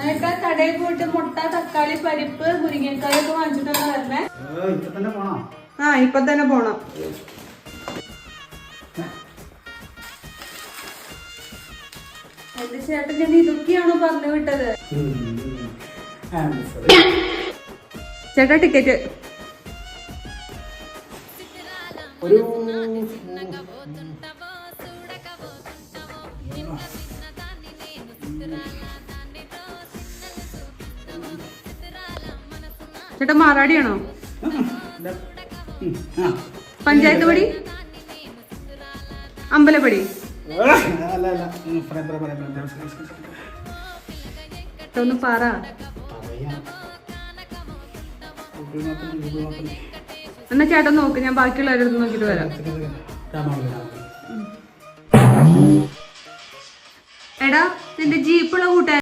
എന്നിട്ട് കടയിൽ പോയിട്ട് മുട്ട, തക്കാളി, പരിപ്പ്, മുരിങ്ങക്കായ ഒക്കെ വാങ്ങിച്ചിട്ടാണ് വരണേ. ആ ഇപ്പൊ തന്നെ പോണം. എന്റെ ചേട്ടൻ ഞാൻ ഇതൊക്കെയാണോ പറഞ്ഞു വിട്ടത്? ചേട്ടാ ടിക്കറ്റ് ചേട്ടാ മാറാടിയാണോ? പഞ്ചായത്ത് പടി, അമ്പലപ്പടി? ഒന്ന് പറ. എന്നാ ചേട്ടൻ നോക്ക്, ഞാൻ ബാക്കിയുള്ളവരുടെ നോക്കിട്ട് വരാം. എടാ നിന്റെ ജീപ്പുള്ള കൂട്ടുകാരൻ